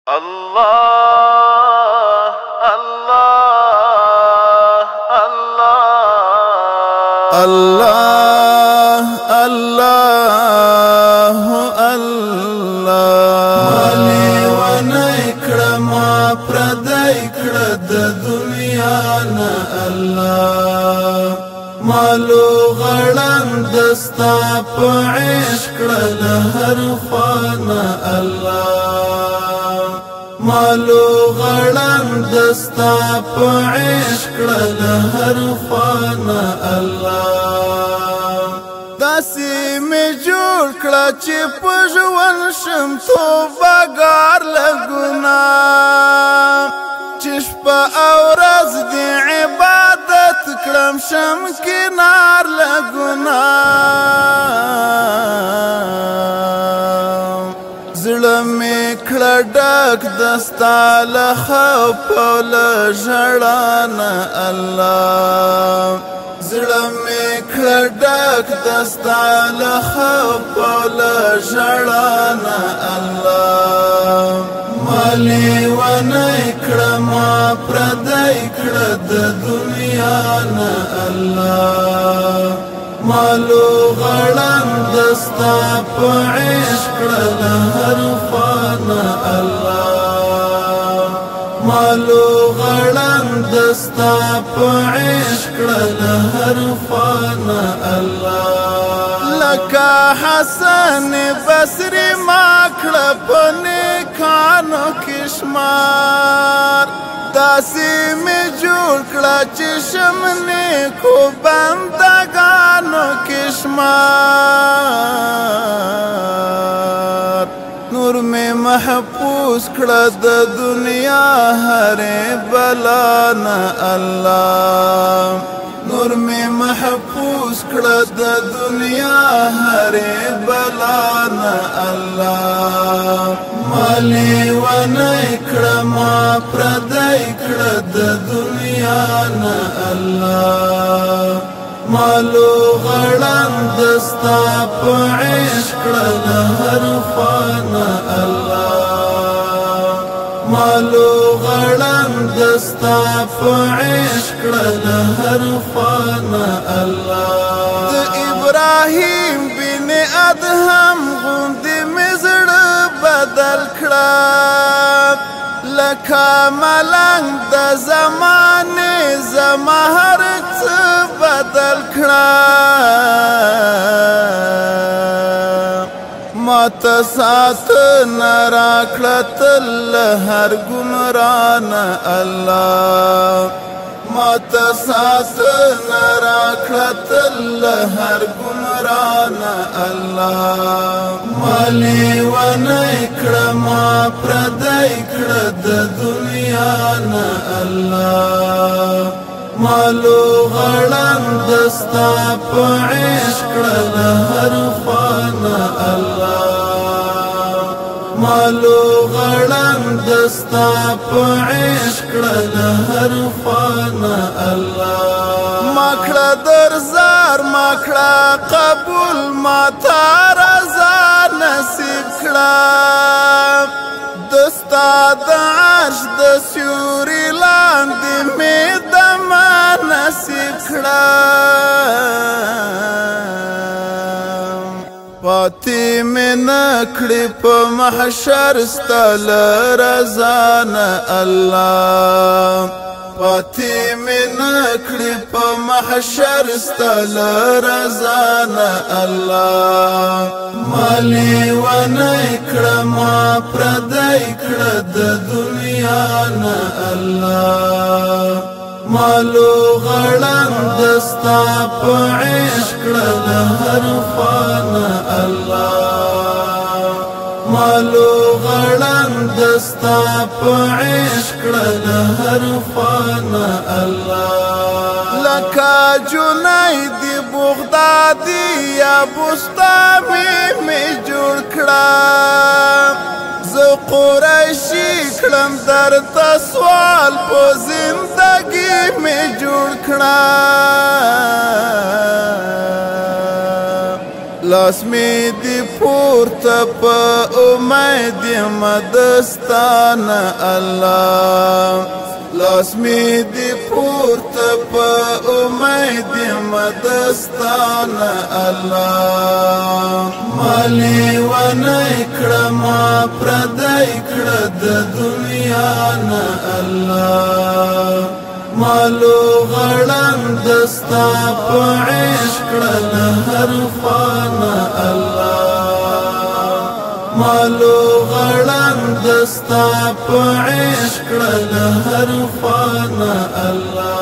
الله الله الله الله الله الله مالي ونکړه ما پردای کړه د دنیا نه الله مالو غړن دستا په عشق له هر خوانه الله مالو غړن دستا په عشق له هر خوانه الله داسې می جوړ کړه چې په ژوند شم توبهګار له ګناه چې شپه او ورځ دې عبادت کړم شم کنار له ګناه زړه مې کړه ډک دستا له خوف او له ژړا نه الله زړه مې کړه ډک دستا له خوف او له ژړا نه الله مالې ونکړه ما پردی کړه د دنیا نه الله مالو غړن دستا په عشق له هر خوانه الله مالو غړن دستا په عشق له هر خوانه الله لکه حسن بصری ما کړه په نیکانو کې شمار داسې مې جوړ کړه چې شم نیکو بندګانو کې شمار نور مې محفوظ کړه د دنیا هرې بلا نه الله نور مې محفوظ کړه د دنیا هرې بلا نه الله مالې ونکړه ما پردی کړه د دنیا نه الله مالو غړن دستا په عشق له هر خوانه الله مالو غړن دستا په عشق له هر خوانه الله د ابراهیم بن ادهم غوندې مې زړه بدل کړه لکه ملنګ د زمانې زما هر څه بدل کړه ماته ساتنه راکړه تل هر ګمرانه الله ماته ساتنه راکړه تل هر ګمرانه الله مالې ونکړه ما پردی کړه د دنیا نه الله مالو غړن دستا په عشق له هر خوانه الله مالو غړن دستا په عشق له هر خوانه الله ماکړه درزار ماکړه قبول ما تا رضا نصیب کړه دستا د عرش د سیوري لاندې مې دمه نصیب کړه پاتې مې نکړې په محشر ستا له رضا نه الله پاتې مې نکړې په محشر ستا له رضا نه الله مالې ونکړه ما پردی کړه د دنیا نه الله مالو غړن دستا په عشق له هر خوانه الله مالو غړن دستا په عشق له هر خوانه الله لکه جنید بغدادي یا بستامي مې جوړ کړه زه قریشي کړم درته سوال په زندګي مې جوړ کړه لاس می دی پورته په امید یم دستانه الله لاس می دی پورته په امید یم دستانه الله مالی ونی کړه ما پردی کړه د دنیا نه الله مالو غړن دستا په عشق له هر خانه الله مالو غړن دستا په عشق له هر خانه الله